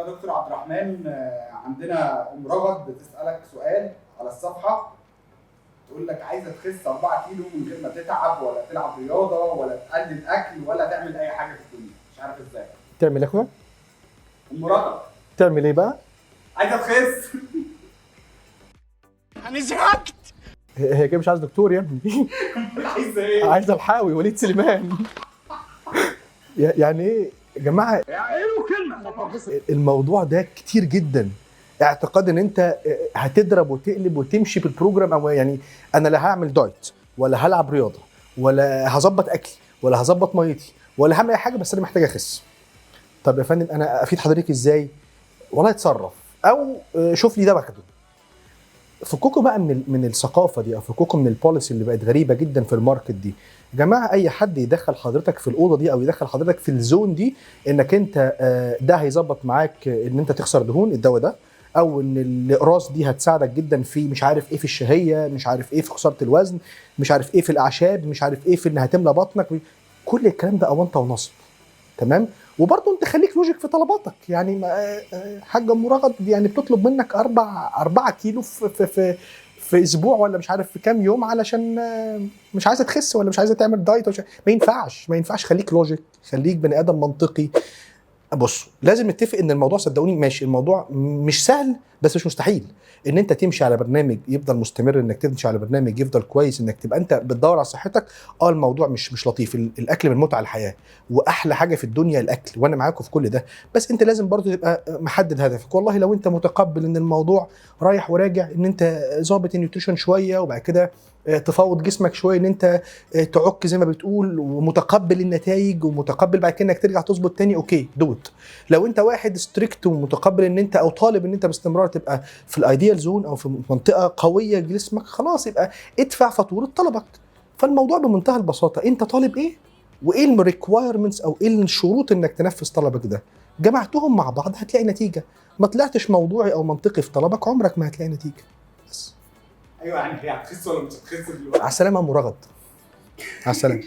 يا دكتور عبد الرحمن، عندنا ام رغد بتسالك سؤال على الصفحه، تقول لك عايزه تخس 4 كيلو من غير ما تتعب ولا تلعب رياضه ولا تقلل اكل ولا تعمل اي حاجه في الدنيا، مش عارف ازاي. تعمل ايه يا اخويا؟ ام رغد تعمل ايه بقى؟ عايزه تخس. انا زهقت. هي كده مش عايز دكتور يا ابني. عايزه ايه؟ عايزه الحاوي وليد سليمان. يعني ايه يا جماعه؟ الموضوع ده كتير جدا. اعتقاد ان انت هتضرب وتقلب وتمشي بالبروجرام، او يعني انا لا هعمل دايت ولا هلعب رياضه ولا هظبط اكلي ولا هظبط ميتي ولا هعمل اي حاجه، بس انا محتاج اخس. طب يا فندم انا افيد حضرتك ازاي؟ والله اتصرف او شوف لي ده باخده. فكوكوا بقى من الثقافه دي، او فكوكوا من البوليسي اللي بقت غريبه جدا في الماركت دي. يا جماعه اي حد يدخل حضرتك في الاوضه دي او يدخل حضرتك في الزون دي انك انت ده هيظبط معاك ان انت تخسر دهون، الدواء ده، او ان الاقراص دي هتساعدك جدا في مش عارف ايه، في الشهيه، مش عارف ايه في خساره الوزن، مش عارف ايه في الاعشاب، مش عارف ايه في انها هتملى بطنك، كل الكلام ده اونطه ونصب. تمام. وبرضه انت خليك لوجيك في طلباتك. يعني حاجه ام رغد يعني بتطلب منك 4 كيلو في اسبوع ولا مش عارف في كام يوم، علشان مش عايزه تخس ولا مش عايزه تعمل دايت. ما ينفعش. خليك لوجيك، خليك بني ادم منطقي. بصوا لازم نتفق ان الموضوع، صدقوني ماشي، الموضوع مش سهل بس مش مستحيل. ان انت تمشي على برنامج يفضل مستمر، انك تمشي على برنامج يفضل كويس، انك تبقى انت بتدور على صحتك. الموضوع مش لطيف. الاكل من متع الحياه، واحلى حاجه في الدنيا الاكل، وانا معاكم في كل ده. بس انت لازم برضو تبقى محدد هدفك. والله لو انت متقبل ان الموضوع رايح وراجع، ان انت ظابط النيوتريشن شويه وبعد كده تفاوض جسمك شويه، ان انت تعك زي ما بتقول، ومتقبل النتائج ومتقبل بعد كده انك ترجع تظبط تاني، اوكي دوت. لو انت واحد ستريكت ومتقبل ان انت، او طالب ان انت باستمرار تبقى في الايديال زون او في منطقه قويه جسمك، خلاص يبقى ادفع فاتوره طلبك. فالموضوع بمنتهى البساطه، انت طالب ايه وايه الريكوايرمنتس او ايه الشروط انك تنفذ طلبك ده، جمعتهم مع بعض هتلاقي نتيجه. ما طلعتش موضوعي او منطقي في طلبك، عمرك ما هتلاقي نتيجه. بس ايوه، يعني هي هتخس ولا مش هتخس دلوقتي؟ على السلامه يا ام رغد. على السلامه.